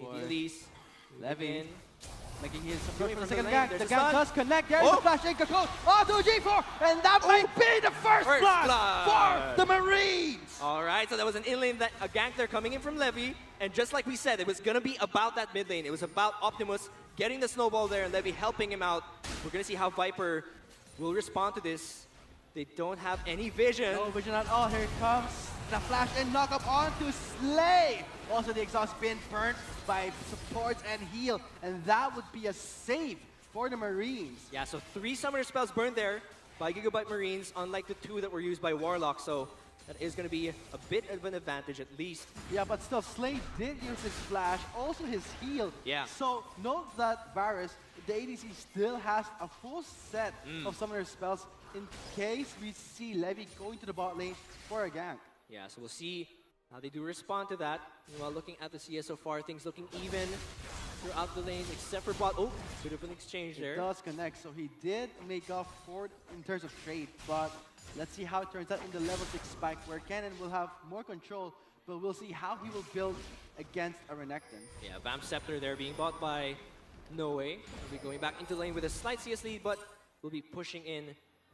See the Elise. Levin. Making his approach for the from second the gank. lane. The There's a gank stun. does connect. There's the flash in control. Onto G4. And that might be the first blood for the Marines. All right, so that was an in-lane, a gank there coming in from Levy. And just like we said, it was going to be about that mid lane. It was about Optimus getting the snowball there and Levy helping him out. We're going to see how Viper will respond to this. They don't have any vision. No vision at all. Here comes the flash and knock up onto Slay. Also, the exhaust being burnt by supports and heal. And that would be a save for the Marines. Yeah, so 3 summoner spells burned there by Gigabyte Marines, unlike the 2 that were used by Warlock. So that is going to be a bit of an advantage at least. Yeah, but still, Slay did use his flash, also his heal. Yeah. So note that Varus, the ADC, still has a full set of summoner spells in case we see Levy going to the bot lane for a gank. Yeah, so we'll see how they do respond to that. While looking at the CS so far, things looking even throughout the lanes, except for bot. Oh, bit of an exchange there. It does connect, so he did make up for it in terms of trade, but let's see how it turns out in the level 6 spike, where Cannon will have more control, but we'll see how he will build against a Renekton. Yeah, Vamp Scepter there being bought by No Way. We'll be going back into lane with a slight CS lead, but we'll be pushing in.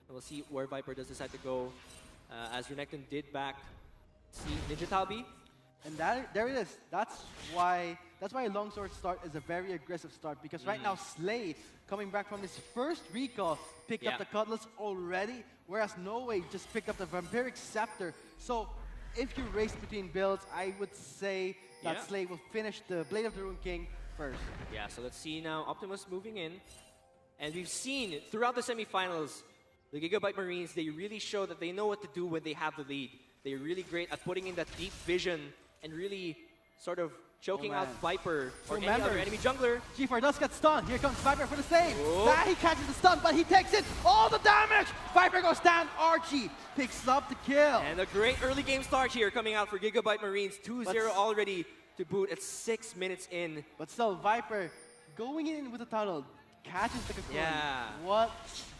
And we'll see where Viper does decide to go, as Renekton did back Ninja Tabi. And there it is. That's why Longsword start is a very aggressive start, because right now Slade, coming back from his first recall, picked up the Cutlass already, whereas No Way just picked up the Vampiric Scepter. So if you race between builds, I would say that Slade will finish the Blade of the Rune King first. Yeah, so let's see now Optimus moving in. And we've seen throughout the semifinals, the Gigabyte Marines, they really show that they know what to do when they have the lead. They're really great at putting in that deep vision and really sort of choking out Viper or any other enemy jungler. G4 does get stunned. Here comes Viper for the save. He catches the stun, but he takes it. All the damage. Viper goes down. Archie picks up the kill. And a great early game start here coming out for Gigabyte Marines. 2-0 already to boot at 6 minutes in. But still, Viper going in with the tunnel. Catches the Cocoon. Yeah. What?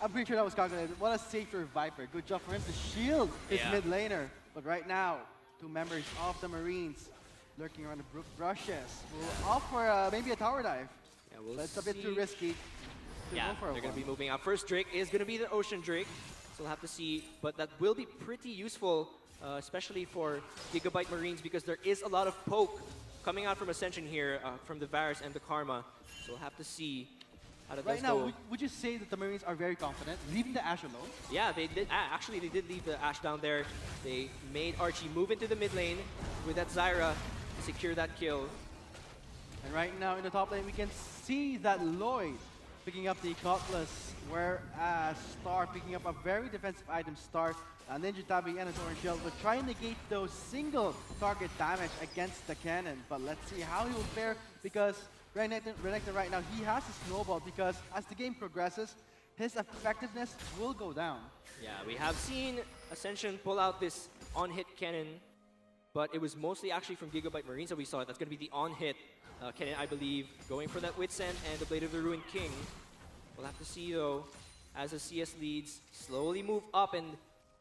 I'm pretty sure that was calculated. What a save for Viper. Good job for him to shield his mid laner. But right now, 2 members of the Marines lurking around the brook brushes. Will opt for maybe a tower dive. Yeah, we'll That's a bit too risky. Yeah, they're going to be moving out. First Drake is going to be the Ocean Drake. So we'll have to see. But that will be pretty useful, especially for Gigabyte Marines, because there is a lot of poke coming out from Ascension here, from the Varus and the Karma. So we'll have to see. Right now, would you say that the Marines are very confident, leaving the Ashe alone? Yeah, they did. Actually, they did leave the Ashe down there. They made Archie move into the mid lane with that Zyra to secure that kill. And right now in the top lane, we can see that Lloyd picking up the Cutlass, whereas Star picking up a very defensive item, Star, Ninja Tabi and a Torrent Shell, but try and negate those single target damage against the cannon. But let's see how he will fare, because Renekton right now, he has a snowball, because as the game progresses, his effectiveness will go down. Yeah, we have seen Ascension pull out this on-hit cannon, but it was mostly actually from Gigabyte Marines that we saw it. That's going to be the on-hit cannon, I believe, going for that Wit's End and the Blade of the Ruined King. We'll have to see, though, as the CS leads slowly move up, and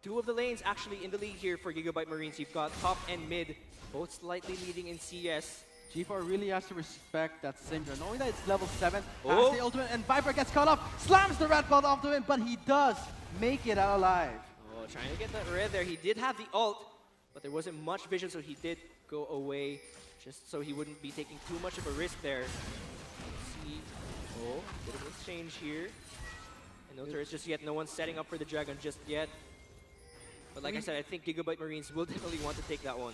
2 of the lanes actually in the lead here for Gigabyte Marines. You've got top and mid, both slightly leading in CS. G4 really has to respect that Syndra, knowing that it's level 7, has the ultimate, and Viper gets caught up, slams the red ball onto him, but he does make it out alive. Oh, trying to get that red there. He did have the ult, but there wasn't much vision, so he did go away, just so he wouldn't be taking too much of a risk there. Let's see. Oh, bit of an exchange here. And no turrets just yet. No one's setting up for the Dragon just yet. But like I said, I think Gigabyte Marines will definitely want to take that one.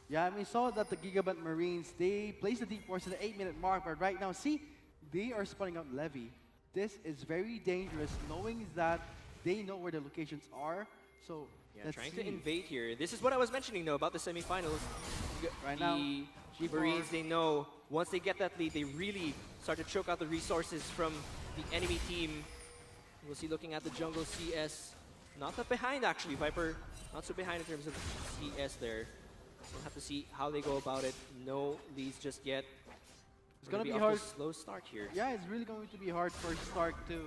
Yeah, we saw that the Gigabyte Marines, they placed the deep force at the 8-minute mark, but right now, see, they are spawning out Levy. This is very dangerous, knowing that they know where the locations are. So, yeah, trying to invade here. This is what I was mentioning, though, about the semifinals. Right now, Marines, they know once they get that lead, they really start to choke out the resources from the enemy team. We'll see, looking at the jungle CS, not that behind, actually. Viper, not so behind in terms of CS there. We'll have to see how they go about it. No leads just yet. It's going to be hard. Slow start here. Yeah, it's really going to be hard for Stark to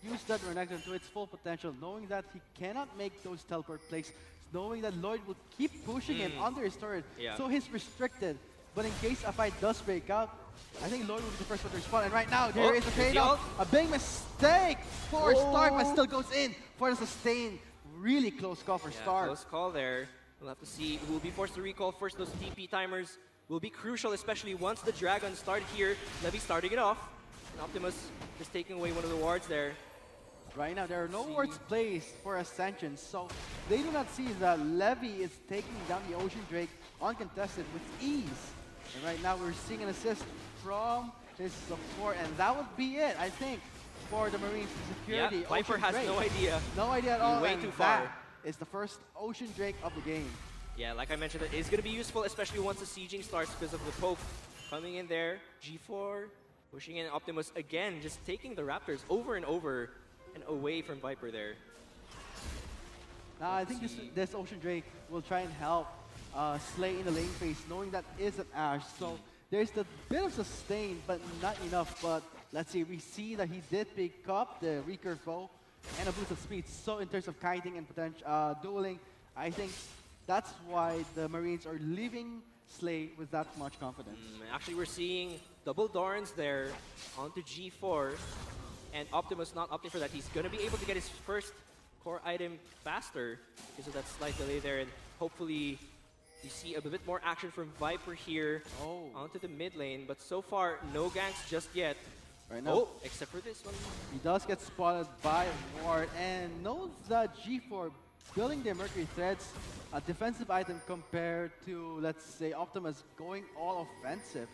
use that Renekton to its full potential, knowing that he cannot make those teleport plays, knowing that Lloyd will keep pushing him under his turret. So he's restricted. But in case a fight does break out, I think Lloyd will be the first one to respond. And right now, there is a there's the trade-off. ult. A big mistake for Stark, but still goes in for the sustain. Really close call for Stark. Close call there. We'll have to see who will be forced to recall first. Those TP timers will be crucial, especially once the Dragon started here. Levy starting it off. And Optimus just taking away one of the wards there. Right now, there are no wards placed for Ascension, so they do not see that Levy is taking down the Ocean Drake uncontested with ease. And right now, we're seeing an assist from his support, and that would be it, I think, for the Marines security. Yeah, Viper Ocean has Drake. no idea. No idea at all. Way and too far. That is the first Ocean Drake of the game. Yeah, like I mentioned, it is going to be useful, especially once the sieging starts because of the poke coming in there. G4 pushing in Optimus again, just taking the Raptors over and over and away from Viper there. Now, I think this Ocean Drake will try and help Slay in the lane phase, knowing that is an Ashe. So there's a bit of sustain, but not enough. But let's see, we see that he did pick up the recurve bow and a boost of speed. So in terms of kiting and potential dueling, I think that's why the Marines are leaving Slay with that much confidence. Actually, we're seeing double Dorns there onto G4. And Optimus not opting for that. He's going to be able to get his first core item faster because of that slight delay there. And hopefully, you see a bit more action from Viper here onto the mid lane. But so far, no ganks just yet. Right now, except for this one. He does get spotted by Ward. And knows that G4 building their Mercury Threads, a defensive item compared to, let's say, Optimus going all offensive.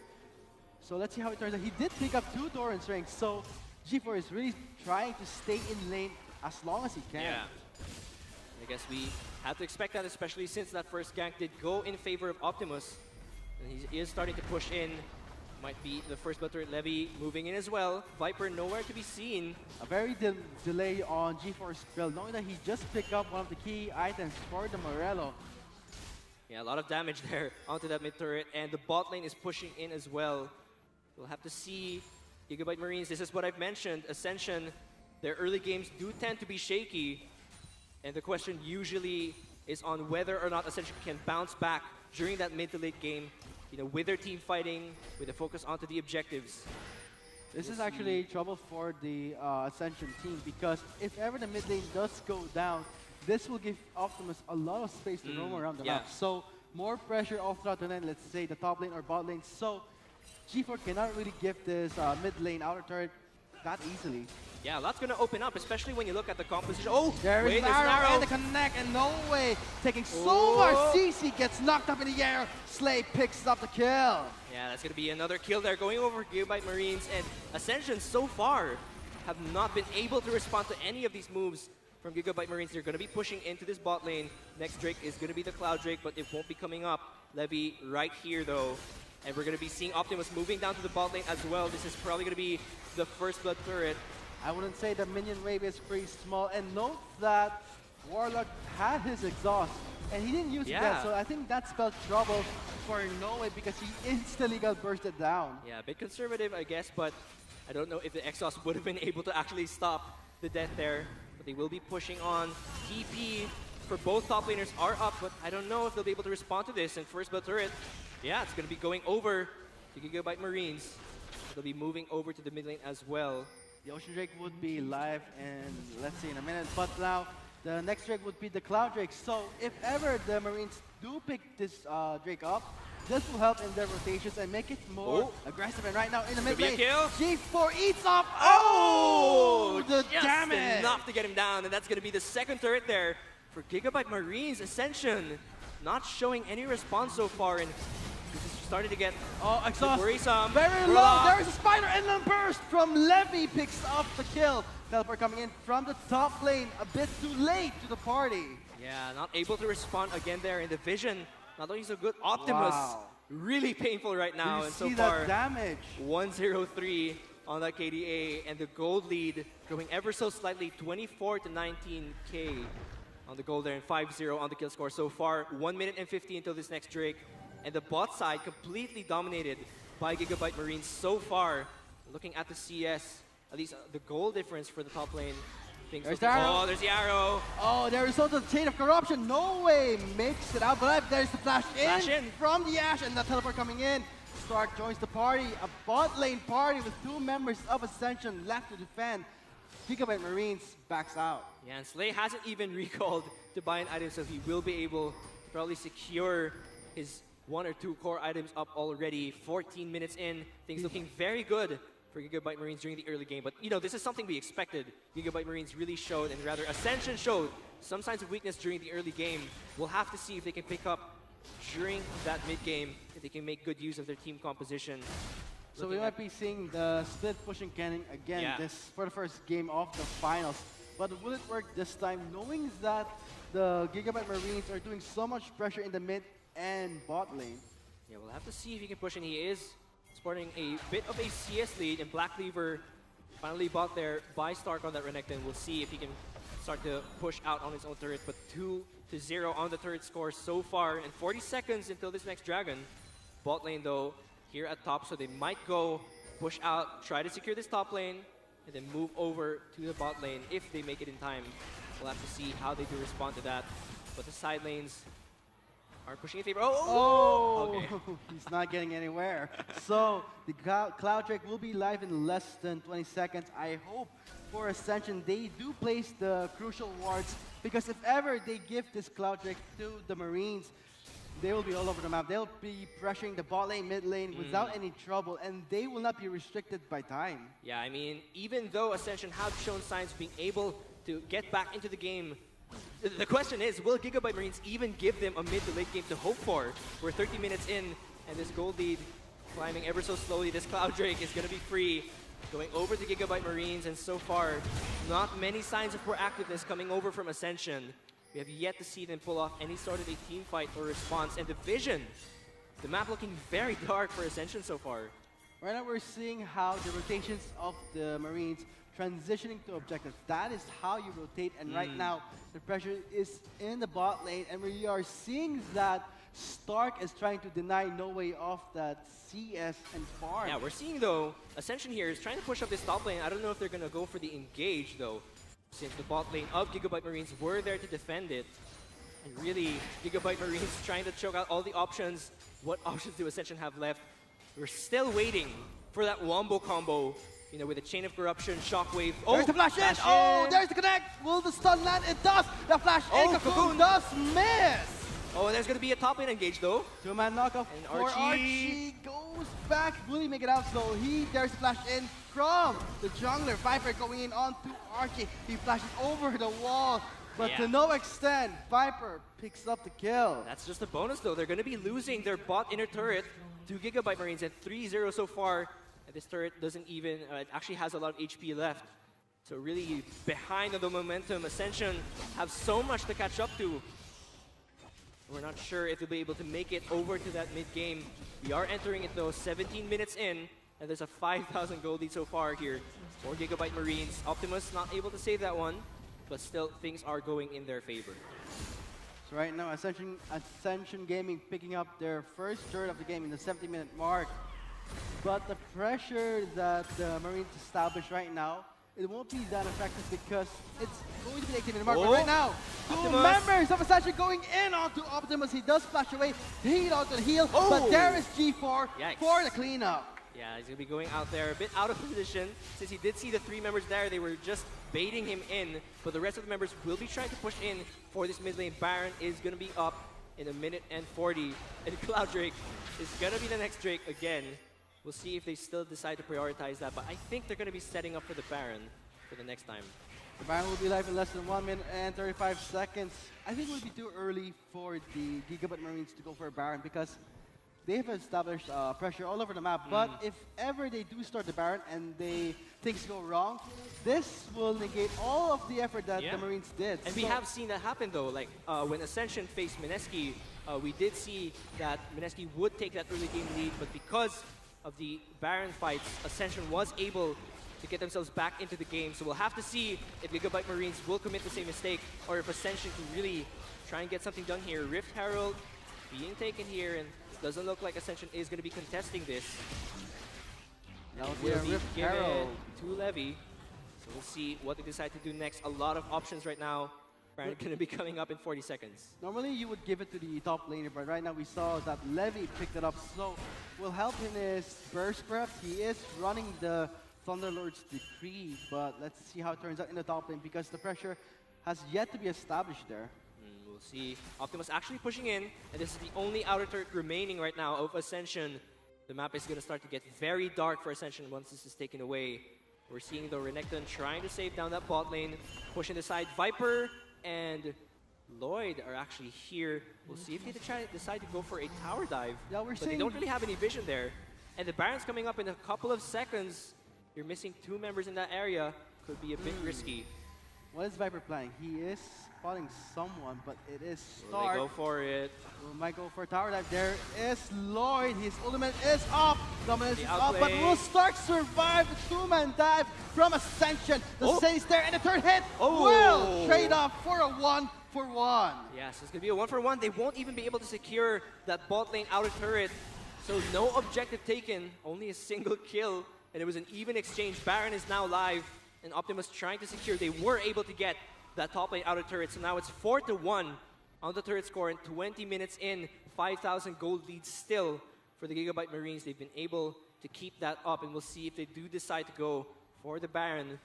So let's see how it turns out. He did pick up 2 Doran's rings. So G4 is really trying to stay in lane as long as he can. Yeah. I guess we have to expect that, especially since that first gank did go in favor of Optimus. And he is starting to push in. Might be the first blood turret. Levy moving in as well. Viper nowhere to be seen. A very delay on G4's build, knowing that he just picked up one of the key items for the Morello. Yeah, a lot of damage there onto that mid turret. And the bot lane is pushing in as well. We'll have to see. Gigabyte Marines, this is what I've mentioned. Ascension, their early games do tend to be shaky. And the question usually is on whether or not Ascension can bounce back during that mid to late game, you know, with their team fighting, with a focus onto the objectives. This is actually trouble for the Ascension team, because if ever the mid lane does go down, this will give Optimus a lot of space to roam around the map. So more pressure all throughout the lane, let's say the top lane or bot lane. So G4 cannot really give this mid lane outer turret that easily. Yeah, a lot's going to open up, especially when you look at the composition. There is an arrow and the connect, and no way. Taking so much. CC gets knocked up in the air. Slay picks up the kill. Yeah, that's going to be another kill there, going over Gigabyte Marines. And Ascension so far have not been able to respond to any of these moves from Gigabyte Marines. They're going to be pushing into this bot lane. Next Drake is going to be the Cloud Drake, but it won't be coming up. Levy right here, though. And we're going to be seeing Optimus moving down to the bot lane as well. This is probably going to be the first blood turret. I wouldn't say the minion wave is pretty small. And note that Warlock had his exhaust, and he didn't use it yet. So I think that spelled trouble for Noe, because he instantly got bursted down. Yeah, a bit conservative, I guess, but I don't know if the exhaust would have been able to actually stop the death there. But they will be pushing on. TP for both top laners are up, but I don't know if they'll be able to respond to this. And first blood turret, yeah, it's going to be going over to Gigabyte Marines. They'll be moving over to the mid lane as well. The Ocean Drake would be live in, let's say, in a minute. But now, the next Drake would be the Cloud Drake. So if ever the Marines do pick this Drake up, this will help in their rotations and make it more aggressive. And right now, in the mid lane, G4 eats up. The damage! Enough to get him down, and that's going to be the second turret there for Gigabyte Marines. Ascension not showing any response so far, and this is starting to get exhaust. Worrisome. Very low. There is a spider, and then burst from Levy picks up the kill. Teleport coming in from the top lane, a bit too late to the party. Yeah, not able to respond again there in the vision. Not only so good, Optimus really painful right now. You and see so far, that damage. 103 on that KDA, and the gold lead growing ever so slightly, 24 to 19k on the gold there, and 5-0 on the kill score so far. 1 minute and 50 until this next Drake. And the bot side completely dominated by Gigabyte Marines so far. Looking at the CS, at least the goal difference for the top lane. There's the arrow. There's the arrow. There is also the Chain of Corruption. No way makes it out, but there's the flash in from the Ashe, and the teleport coming in. Stark joins the party. A bot lane party with 2 members of Ascension left to defend. Gigabyte Marines backs out. Yeah, and Slay hasn't even recalled to buy an item, so he will be able to probably secure his 1 or 2 core items up already. 14 minutes in, things looking very good for Gigabyte Marines during the early game. But, you know, this is something we expected. Gigabyte Marines really showed, and rather Ascension showed, some signs of weakness during the early game. We'll have to see if they can pick up during that mid-game, if they can make good use of their team composition. So we might be seeing the split pushing cannon again this for the first game of the finals. But will it work this time, knowing that the Gigabyte Marines are doing so much pressure in the mid and bot lane? Yeah, we'll have to see if he can push, and he is sporting a bit of a CS lead, and Black Cleaver finally bought there by Stark on that Renekton. We'll see if he can start to push out on his own turret, but 2-0 on the turret score so far, and 40 seconds until this next Dragon. Bot lane though, here at top, so they might go push out, try to secure this top lane, and then move over to the bot lane if they make it in time. We'll have to see how they do respond to that. But the side lanes are pushing in favor. Okay. He's not getting anywhere. So the Cloud Drake will be live in less than 20 seconds. I hope for Ascension they do place the crucial wards, because if ever they give this Cloud Drake to the Marines, they will be all over the map. They'll be pressuring the bot lane, mid lane without any trouble, and they will not be restricted by time. Yeah, I mean, even though Ascension have shown signs of being able to get back into the game, the question is, will Gigabyte Marines even give them a mid to late game to hope for? We're 30 minutes in, and this gold lead climbing ever so slowly. This Cloud Drake is going to be free, going over to Gigabyte Marines, and so far, not many signs of proactiveness coming over from Ascension. We have yet to see them pull off any sort of a team fight or response. And the vision, the map looking very dark for Ascension so far. Right now we're seeing how the rotations of the Marines transitioning to objectives. That is how you rotate, and right now the pressure is in the bot lane, and we are seeing that Stark is trying to deny No Way off that CS and farm. Yeah, we're seeing though, Ascension here is trying to push up this top lane. I don't know if they're going to go for the engage though, since the bot lane of Gigabyte Marines were there to defend it. And really, Gigabyte Marines trying to choke out all the options. What options do Ascension have left? We're still waiting for that wombo combo, you know, with a Chain of Corruption, Shockwave. There's the flash in! Oh, there's the connect! Will the stun land? It does! The flash in, Cocoon does miss! Oh, there's going to be a top lane engage though. 2-man knockoff for Archie. Goes back. Will he make it out? So there's the flash in from the jungler. Viper going in onto Archie. He flashes over the wall. But to no extent, Viper picks up the kill. That's just a bonus though. They're going to be losing their bot inner turret to Gigabyte Marines at 3-0 so far. And this turret doesn't even, it actually has a lot of HP left. So really behind on the momentum. Ascension have so much to catch up to. We're not sure if they'll be able to make it over to that mid-game. We are entering it though, 17 minutes in, and there's a 5,000 gold lead so far here for Gigabyte Marines. Optimus not able to save that one, but still things are going in their favor. So right now, Ascension Gaming picking up their first turret of the game in the 70-minute mark. But the pressure that the Marines establish right now, it won't be that effective because it's going to be 18-minute mark. But right now, two members of Ascension going in onto Optimus. He does flash away, heat onto the heal, but there is G4 for the cleanup. Yeah, he's going to be going out there a bit out of position. Since he did see the 3 members there, they were just baiting him in. But the rest of the members will be trying to push in for this mid lane. Baron is going to be up in 1 minute and 40. And Cloud Drake is going to be the next Drake again. We'll see if they still decide to prioritize that, but I think they're going to be setting up for the Baron for the next time. The Baron will be live in less than 1 minute and 35 seconds. I think it will be too early for the Gigabyte Marines to go for a Baron because they've established pressure all over the map. But if ever they do start the Baron and things go wrong, this will negate all of the effort that the Marines did. And we have seen that happen though. Like when Ascension faced Mineski, we did see that Mineski would take that early game lead, but because of the Baron fights, Ascension was able to get themselves back into the game. So we'll have to see if Gigabyte Marines will commit the same mistake or if Ascension can really try and get something done here. Rift Herald being taken here, and it doesn't look like Ascension is going to be contesting this. That will be a Rift Herald to Levy. So we'll see what they decide to do next. A lot of options right now Baron going to be coming up in 40 seconds. Normally you would give it to the top laner, but right now we saw that Levy picked it up. So will help in his burst perhaps. He is running the Thunderlord's Decree, but let's see how it turns out in the top lane because the pressure has yet to be established there. We'll see. Optimus actually pushing in, and this is the only outer turret remaining right now of Ascension. The map is going to start to get very dark for Ascension once this is taken away. We're seeing the Renekton trying to save down that bot lane, pushing aside Viper and Lloyd are actually here. We'll see if they decide to go for a tower dive. Yeah, but they don't really have any vision there. And the Baron's coming up in a couple of seconds. You're missing 2 members in that area. Could be a bit risky. What is Viper playing? He is spotting someone, but it is Stark. Will they go for it? We might go for a tower dive. There is Lloyd. His ultimate is up. Dominance is up, but will Stark survive the 2-man dive from Ascension? The Saints there, and the third hit will trade off for a 1-for-1. Yes, it's going to be a 1-for-1. They won't even be able to secure that bot lane outer turret. So no objective taken, only a single kill, and it was an even exchange. Baron is now live, and Optimus trying to secure. They were able to get that top lane outer turret, so now it's 4-1 on the turret score, and 20 minutes in, 5,000 gold lead still for the Gigabyte Marines. They've been able to keep that up, and we'll see if they do decide to go for the Baron.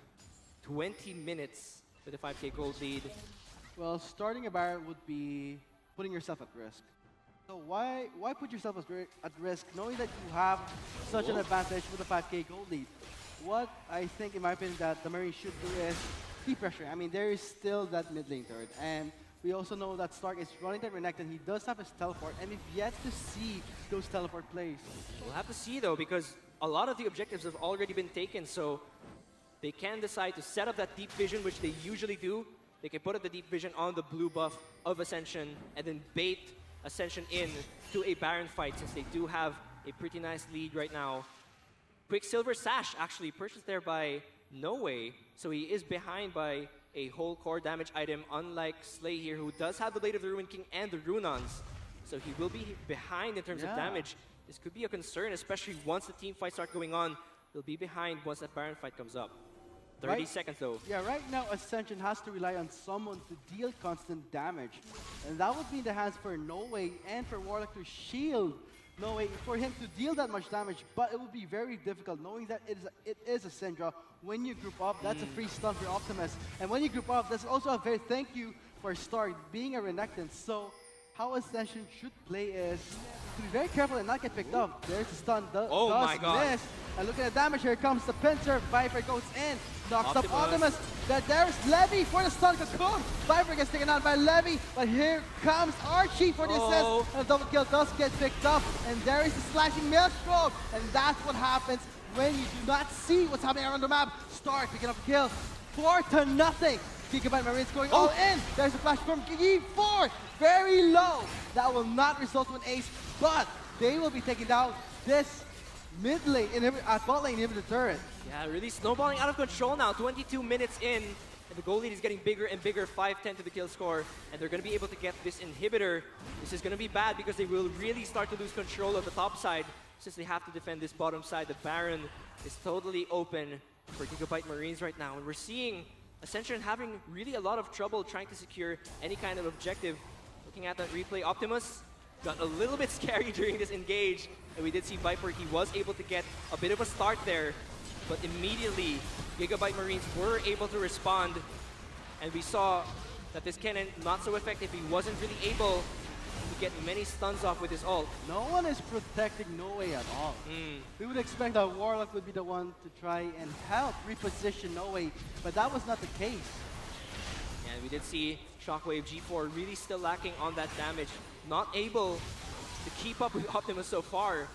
20 minutes with a 5k gold lead. Well, starting a Baron would be putting yourself at risk. So why put yourself at risk knowing that you have such an advantage with a 5k gold lead? What I think, in my opinion, that the Marines should do is keep pressure. I mean, there is still that mid lane third, and we also know that Stark is running that Renekton. He does have his teleport, and we've yet to see those teleport plays. We'll have to see, though, because a lot of the objectives have already been taken, so they can decide to set up that deep vision, which they usually do. They can put up the deep vision on the blue buff of Ascension, and then bait Ascension in to a Baron fight, since they do have a pretty nice lead right now. Quicksilver Sash actually purchased there by No Way, so he is behind by a whole core damage item, unlike Slay here, who does have the Blade of the Ruin King and the Runons. So he will be behind in terms of damage. This could be a concern, especially once the team fights start going on. They'll be behind once that Baron fight comes up. 30 seconds though. Yeah, right now Ascension has to rely on someone to deal constant damage. And that would be in the hands for No Way and for Warlock to shield No Way for him to deal that much damage, but it would be very difficult knowing that it is a Syndra. When you group up, that's a free stun for Optimus. And when you group up, that's also a very thank you for Stark being a Renekton. So how Ascension should play is to be very careful and not get picked up. There's the stun, does miss. And look at the damage, here comes the pincer. Viper goes in, knocks up Optimus. There's Levy for the stun cocoon. Viper gets taken out by Levy, but here comes Archie for the assist. And a double kill does get picked up. And there is the slashing maelstrom. And that's what happens when you do not see what's happening around the map. Stark picking up a kill, 4-0. Gigabyte Marines going all in. There's a flash from E4, very low. That will not result to an ace, but they will be taking down this mid lane, bot lane inhibitor turret. Yeah, really snowballing out of control now. 22 minutes in, and the goal lead is getting bigger and bigger. 5-10 to the kill score, and they're going to be able to get this inhibitor. This is going to be bad because they will really start to lose control of the top side since they have to defend this bottom side. The Baron is totally open for Gigabyte Marines right now, and we're seeing Ascension having really a lot of trouble trying to secure any kind of objective. Looking at that replay, Optimus got a little bit scary during this engage, and we did see Viper. He was able to get a bit of a start there, but immediately Gigabyte Marines were able to respond, and we saw that this cannon not so effective. He wasn't really able to get many stuns off with his ult. No one is protecting No Way at all. We would expect that Warlock would be the one to try and help reposition No Way, but that was not the case. And we did see Shockwave G4 really still lacking on that damage, not able to keep up with Optimus so far.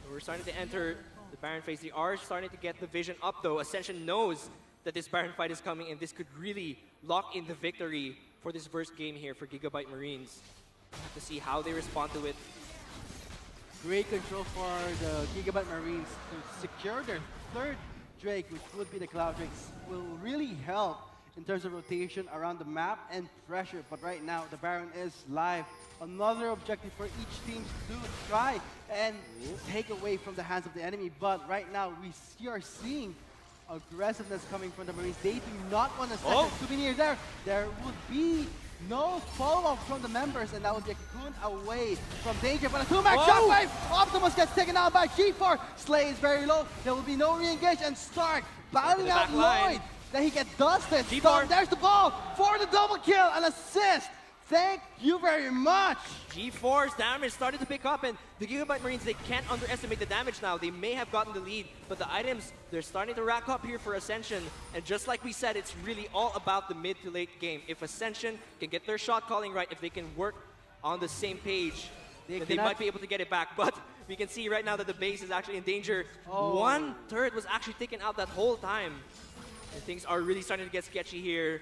We're starting to enter the Baron phase. They are starting to get the vision up though. Ascension knows that this Baron fight is coming, and this could really lock in the victory for this first game here for Gigabyte Marines. We'll have to see how they respond to it. Great control for the Gigabyte Marines to secure their third Drake, which would be the Cloud Drakes, will really help in terms of rotation around the map and pressure. But right now, the Baron is live. Another objective for each team to try and take away from the hands of the enemy. But right now, we are seeing aggressiveness coming from the Marines. They do not want Ascension to be near there. There would be no follow-up from the members, and that would be a Kun away from danger. But a 2-max shockwave! Optimus gets taken out by G4. Slay is very low. There will be no re-engage, and Stark battling out Lloyd. Then he gets dusted. Storm, there's the ball for the double kill, an assist. Thank you very much. G4's damage started to pick up, and the Gigabyte Marines, they can't underestimate the damage now. They may have gotten the lead, but the items, they're starting to rack up here for Ascension. And just like we said, it's really all about the mid to late game. If Ascension can get their shot calling right, if they can work on the same page, they might be able to get it back. But we can see right now that the base is actually in danger. One turret was actually taken out that whole time. And things are really starting to get sketchy here.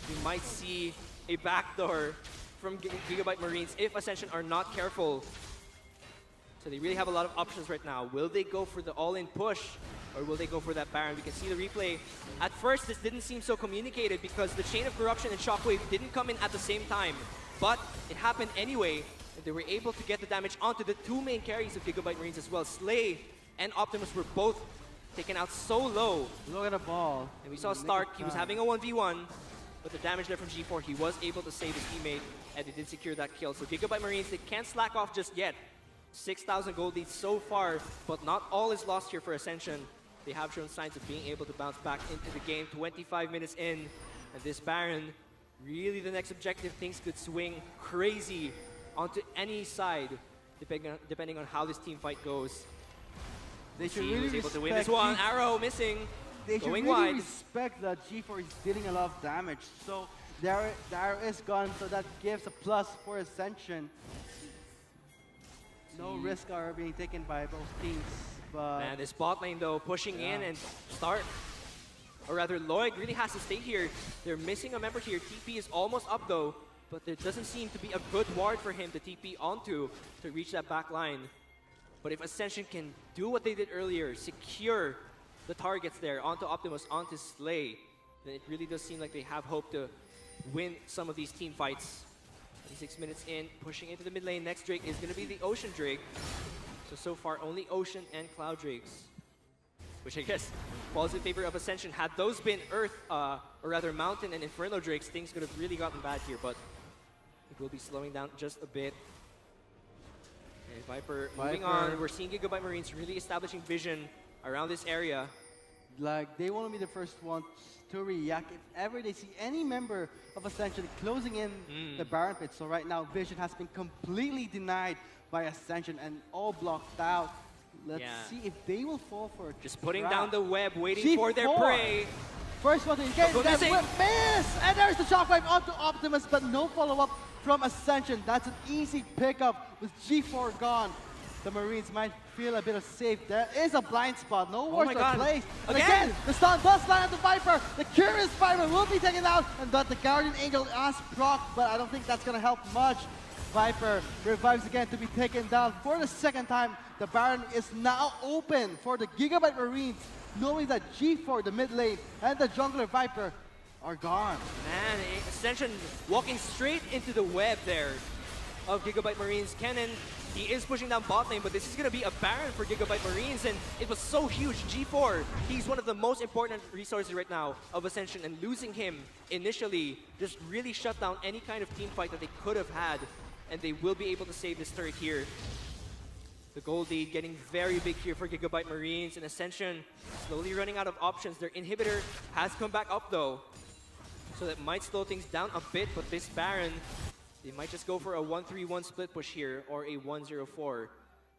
We might see a backdoor from Gigabyte Marines if Ascension are not careful. So they really have a lot of options right now. Will they go for the all-in push, or will they go for that Baron? We can see the replay. At first, this didn't seem so communicated because the Chain of Corruption and Shockwave didn't come in at the same time. But it happened anyway, and they were able to get the damage onto the two main carries of Gigabyte Marines as well. Slay and Optimus were both taken out so low. Look at the ball. And we saw Stark, he was having a 1v1. But the damage there from G4, he was able to save his teammate, and they did secure that kill. So Gigabyte Marines, they can't slack off just yet. 6,000 gold lead so far, but not all is lost here for Ascension. They have shown signs of being able to bounce back into the game. 25 minutes in, and this Baron, really the next objective, things could swing crazy onto any side, depending on how this team fight goes. They should really able to win this one. Arrow missing. They should really respect that G4 is dealing a lot of damage. So there is gone, so that gives a plus for Ascension. No risk are being taken by both teams. But man, this bot lane though, pushing in, and Stark, or rather Lloyd, really has to stay here. They're missing a member here. TP is almost up though, but there doesn't seem to be a good ward for him to TP onto to reach that back line. But if Ascension can do what they did earlier, secure the targets there onto Optimus, onto Slay, then it really does seem like they have hope to win some of these team fights. 26 minutes in, pushing into the mid lane. Next Drake is going to be the Ocean Drake. So far, only Ocean and Cloud Drakes, which I guess falls in favor of Ascension. Had those been Earth, or rather Mountain and Inferno Drakes, things could have really gotten bad here, but it will be slowing down just a bit. And Viper moving on. We're seeing Gigabyte Marines really establishing vision around this area. Like, they want to be the first ones to react if ever they see any member of Ascension closing in the Baron pit. So right now, vision has been completely denied by Ascension and all blocked out. Let's see if they will fall for it. Just putting down the web, waiting for their prey. First one to engage, that whip miss! And there's the shockwave onto Optimus, but no follow-up from Ascension. That's an easy pickup with G4 gone. The Marines might feel a bit of safe. There is a blind spot. No wards are placed. And again, the stun does land on the Viper. The Curious Viper will be taken out, and but the Guardian Angel has proc, but I don't think that's going to help much. Viper revives again to be taken down for the second time. The Baron is now open for the Gigabyte Marines, knowing that G4, the mid lane, and the jungler Viper are gone. Man, Ascension walking straight into the web there of Gigabyte Marines. Kennen, he is pushing down bot lane, but this is going to be a Baron for Gigabyte Marines, and it was so huge. G4, he's one of the most important resources right now of Ascension, and losing him initially just really shut down any kind of team fight that they could have had, and they will be able to save this turret here. The gold lead getting very big here for Gigabyte Marines, and Ascension slowly running out of options. Their inhibitor has come back up though, so that might slow things down a bit, but this Baron, they might just go for a 1-3-1 split push here, or a 1-0-4.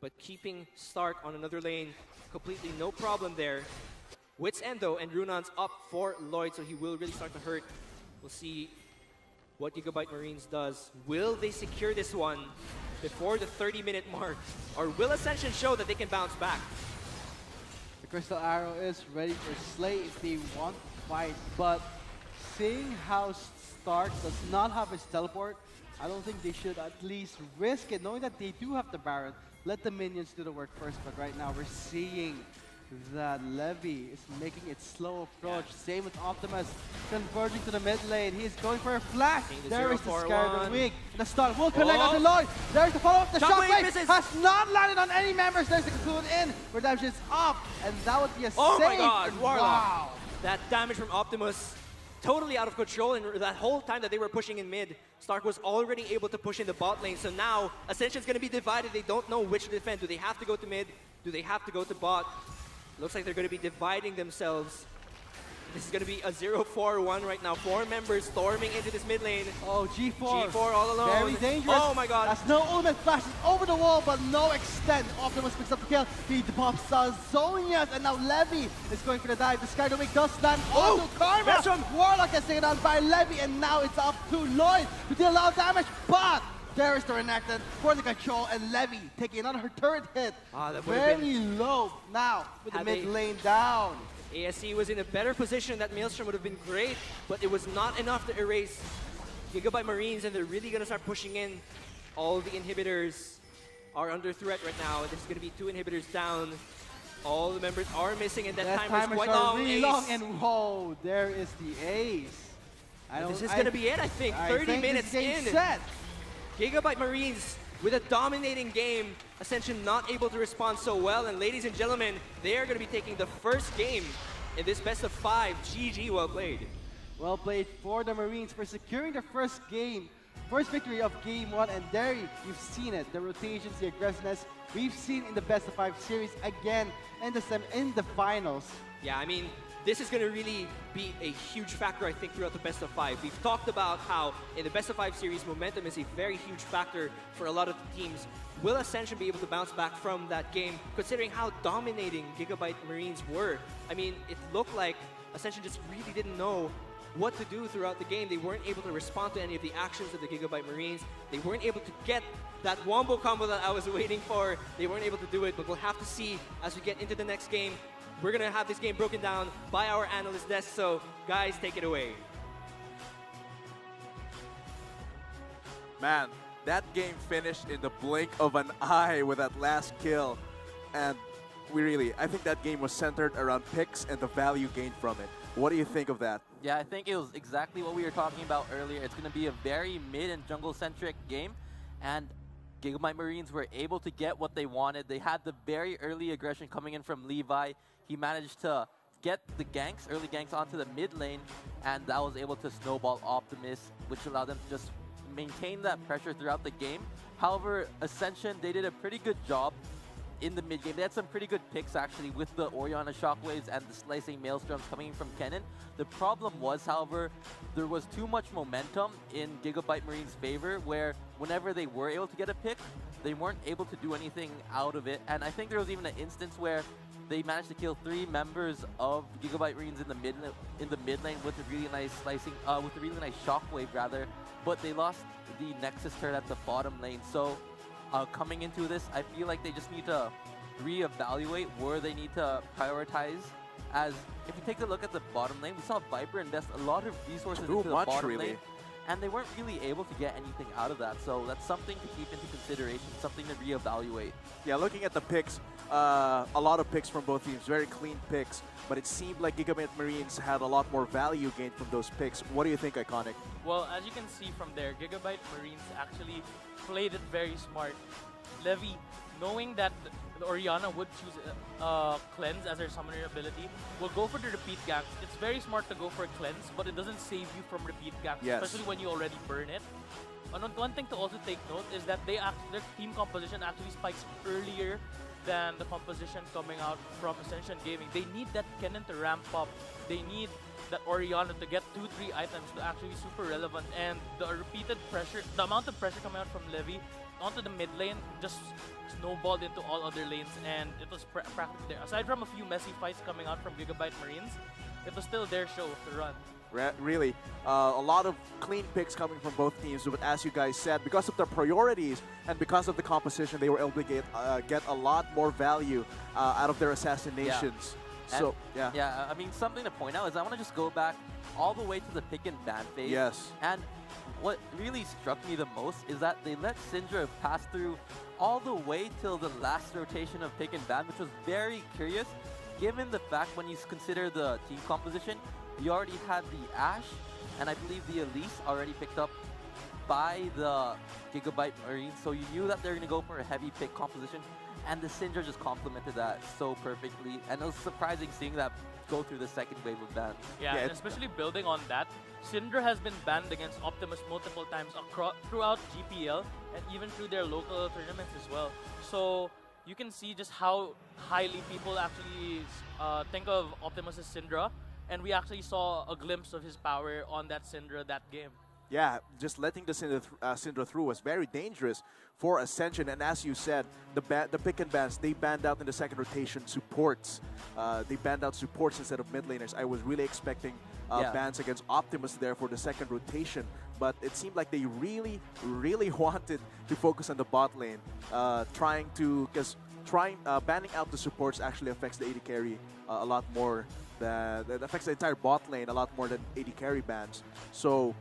But keeping Stark on another lane, completely no problem there. Wits End though, and Runan's up for Lloyd, so he will really start to hurt. We'll see what Gigabyte Marines does. Will they secure this one before the 30-minute mark? Or will Ascension show that they can bounce back? The Crystal Arrow is ready for Slay if they want to fight, but seeing how Stark does not have his teleport, I don't think they should at least risk it, knowing that they do have the Baron. Let the minions do the work first, but right now we're seeing that Levy is making its slow approach. Same with Optimus, converging to the mid lane. He's going for a flash. There is the Scarlet Wing. The stun will connect onto Lloyd. There's the follow-up. The shockwave has not landed on any members. There's the cocoon in. Redemption's up. And that would be a Oh save. my god, Warlock. Wow. That damage from Optimus, totally out of control, and that whole time that they were pushing in mid, Stark was already able to push in the bot lane. So now, Ascension's going to be divided. They don't know which to defend. Do they have to go to mid? Do they have to go to bot? Looks like they're going to be dividing themselves. This is going to be a 0-4-1 right now. 4 members storming into this mid lane. Oh, G4. G4 all alone. Very dangerous. Oh my god. As no ultimate flashes over the wall, but no extent. Optimus picks up the kill. He pops Zonias, and now Levy is going for the dive. The Sky Wing does land onto Karma. That's from Warlock gets taken down by Levy, and now it's up to Lloyd to deal a lot of damage, but there is the Renekton for the control, and Levy taking another turret hit. That would have Very low now with the mid lane down. ASC was in a better position. That Maelstrom would have been great, but it was not enough to erase Gigabyte Marines, and they're really going to start pushing in. All the inhibitors are under threat right now. This is going to be 2 inhibitors down. All the members are missing, and that timer's quite long. Really long, and whoa, there is the ace. This is going to be it, I think. 30 minutes in. Set. Gigabyte Marines with a dominating game. Ascension not able to respond so well. And ladies and gentlemen, they are going to be taking the first game in this best of 5. GG, well played. Well played for the Marines for securing the first victory of Game 1. And there you've seen it, the rotations, the aggressiveness we've seen in the best of 5 series again in the finals. Yeah, I mean, this is going to really be a huge factor, I think, throughout the best of 5. We've talked about how in the best of 5 series, momentum is a very huge factor for a lot of the teams. Will Ascension be able to bounce back from that game, considering how dominating Gigabyte Marines were? I mean, it looked like Ascension just really didn't know what to do throughout the game. They weren't able to respond to any of the actions of the Gigabyte Marines. They weren't able to get that wombo combo that I was waiting for. They weren't able to do it, but we'll have to see as we get into the next game. We're going to have this game broken down by our analyst desk, so guys, take it away. Man, that game finished in the blink of an eye with that last kill. And I think that game was centered around picks and the value gained from it. What do you think of that? Yeah, I think it was exactly what we were talking about earlier. It's going to be a very mid and jungle-centric game, and Gigabyte Marines were able to get what they wanted. They had the very early aggression coming in from Levi. He managed to get the early ganks onto the mid lane, and that was able to snowball Optimus, which allowed them to just maintain that pressure throughout the game. However, Ascension, they did a pretty good job in the mid game. They had some pretty good picks actually with the Orianna Shockwaves and the slicing Maelstroms coming from Kennen. The problem was, however, there was too much momentum in Gigabyte Marine's favor, where whenever they were able to get a pick, they weren't able to do anything out of it. And I think there was even an instance where they managed to kill 3 members of Gigabyte Marines in the mid lane with a really nice slicing, with a really nice shockwave rather. But they lost the Nexus turret at the bottom lane. So coming into this, I feel like they just need to reevaluate where they need to prioritize. As if you take a look at the bottom lane, we saw Viper invest a lot of resources into the bottom lane, and they weren't really able to get anything out of that. So that's something to keep into consideration, something to reevaluate. Yeah, looking at the picks, a lot of picks from both teams, very clean picks, but it seemed like Gigabyte Marines had a lot more value gained from those picks. What do you think, Iconic? Well, as you can see from there, Gigabyte Marines actually played it very smart. Levy, knowing that the Orianna would choose Cleanse as her summoner ability, will go for the repeat ganks. It's very smart to go for a Cleanse, but it doesn't save you from repeat ganks, especially when you already burn it. And one thing to also take note is that their team composition actually spikes earlier than the composition coming out from Ascension Gaming. They need that Kennen to ramp up. They need that Orianna to get 2-3 items to actually be super relevant. And the repeated pressure, the amount of pressure coming out from Levy onto the mid lane just snowballed into all other lanes, and it was practically there. Aside from a few messy fights coming out from Gigabyte Marines, it was still their show to run. Really, a lot of clean picks coming from both teams, but as you guys said, because of their priorities and because of the composition, they were able to get a lot more value out of their assassinations. Yeah. So, yeah, I mean, something to point out is I want to just go back all the way to the pick and ban phase. Yes. And what really struck me the most is that they let Syndra pass through all the way till the last rotation of pick and ban, which was very curious, given the fact when you consider the team composition, you already had the Ashe, and I believe the Elise already picked up by the Gigabyte Marines, so you knew that they're going to go for a heavy pick composition, and the Syndra just complemented that so perfectly, and it was surprising seeing that go through the second wave of bans. Yeah, and especially building on that, Syndra has been banned against Optimus multiple times throughout GPL and even through their local tournaments as well. So you can see just how highly people actually think of Optimus as Syndra, and we actually saw a glimpse of his power on that Syndra that game. Yeah, just letting the Syndra through was very dangerous for Ascension. And as you said, the pick and bans, they banned out in the second rotation supports. They banned out supports instead of mid laners. I was really expecting bans against Optimus there for the second rotation. But it seemed like they really, really wanted to focus on the bot lane. Banning out the supports actually affects the AD carry a lot more. That affects the entire bot lane a lot more than AD carry bans. So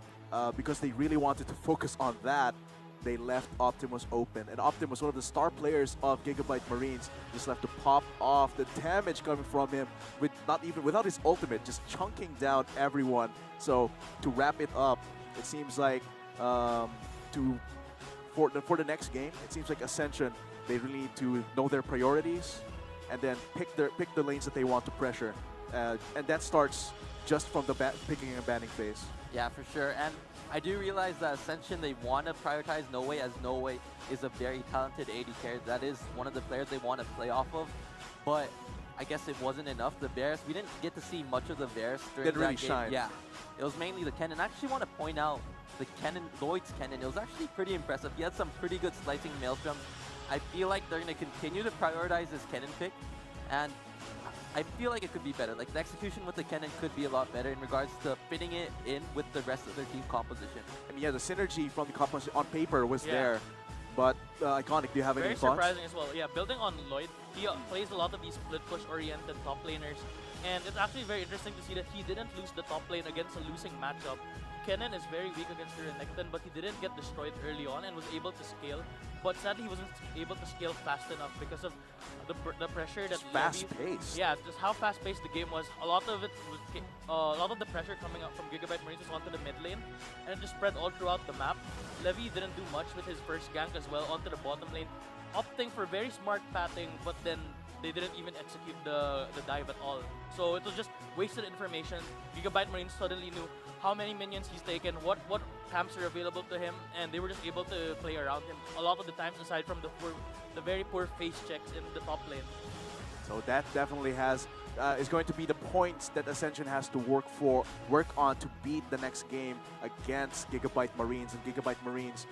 because they really wanted to focus on that, they left Optimus open. And Optimus, one of the star players of Gigabyte Marines, just left to pop off. The damage coming from him without his ultimate, just chunking down everyone. So to wrap it up, it seems like for the next game, it seems like Ascension, they really need to know their priorities and then pick the lanes that they want to pressure. And that starts just from the picking and banning phase. Yeah, for sure. And I do realize that Ascension, they want to prioritize No Way, as No Way is a very talented AD carry. That is one of the players they want to play off of. But I guess it wasn't enough. The Varus, we didn't get to see much of the Varus during that really game. shine. Yeah, it was mainly the Kennen. I actually want to point out the Lloyd's Kennen. It was actually pretty impressive. He had some pretty good slicing maelstroms. I feel like they're going to continue to prioritize this Kennen pick. And I feel like it could be better. Like, the execution with the Kennen could be a lot better in regards to fitting it in with the rest of their team composition. I mean, yeah, the synergy from the composition on paper was there. But Iconic, do you have any thoughts? Very surprising as well. Yeah, building on Lloyd, he plays a lot of these split push-oriented top laners. And it's actually very interesting to see that he didn't lose the top lane against a losing matchup. Kennen is very weak against the Renekton, but he didn't get destroyed early on and was able to scale. But sadly, he wasn't able to scale fast enough because of the pressure that fast-paced. Yeah, just how fast-paced the game was. A lot of it was, a lot of the pressure coming up from Gigabyte Marines was onto the mid lane, and it just spread all throughout the map. Levy didn't do much with his first gank as well onto the bottom lane, opting for very smart pathing, but then they didn't even execute the dive at all. So it was just wasted information. Gigabyte Marines suddenly knew how many minions he's taken, what camps are available to him, and they were just able to play around him a lot of the times, aside from the very poor face checks in the top lane. So that definitely is going to be the points that Ascension has to work on to beat the next game against Gigabyte Marines. And Gigabyte Marines,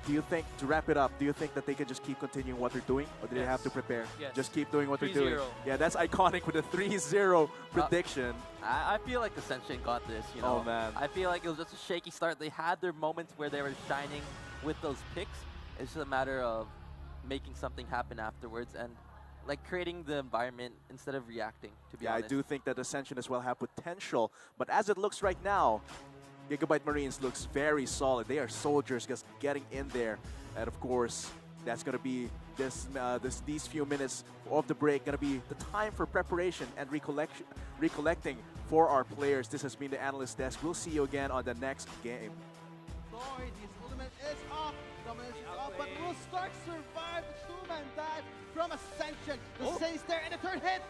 do you think, to wrap it up, do you think that they can just keep continuing what they're doing, or do they have to prepare? Yes. Just keep doing what they're doing. 3-0. Yeah, that's Iconic with a 3-0 prediction. I feel like Ascension got this, you know. Oh, man. I feel like it was just a shaky start. They had their moments where they were shining with those picks. It's just a matter of making something happen afterwards and like creating the environment instead of reacting, to be honest. I do think that Ascension as well have potential, but as it looks right now, Gigabyte Marines looks very solid. They are soldiers just getting in there, and of course, that's going to be these few minutes of the break going to be the time for preparation and recollecting for our players. This has been the Analyst Desk. We'll see you again on the next game. Lloyd, his ultimate is off. Dominance is off, but will Stark survive the two-man dive from Ascension? The Saints there in the third hit.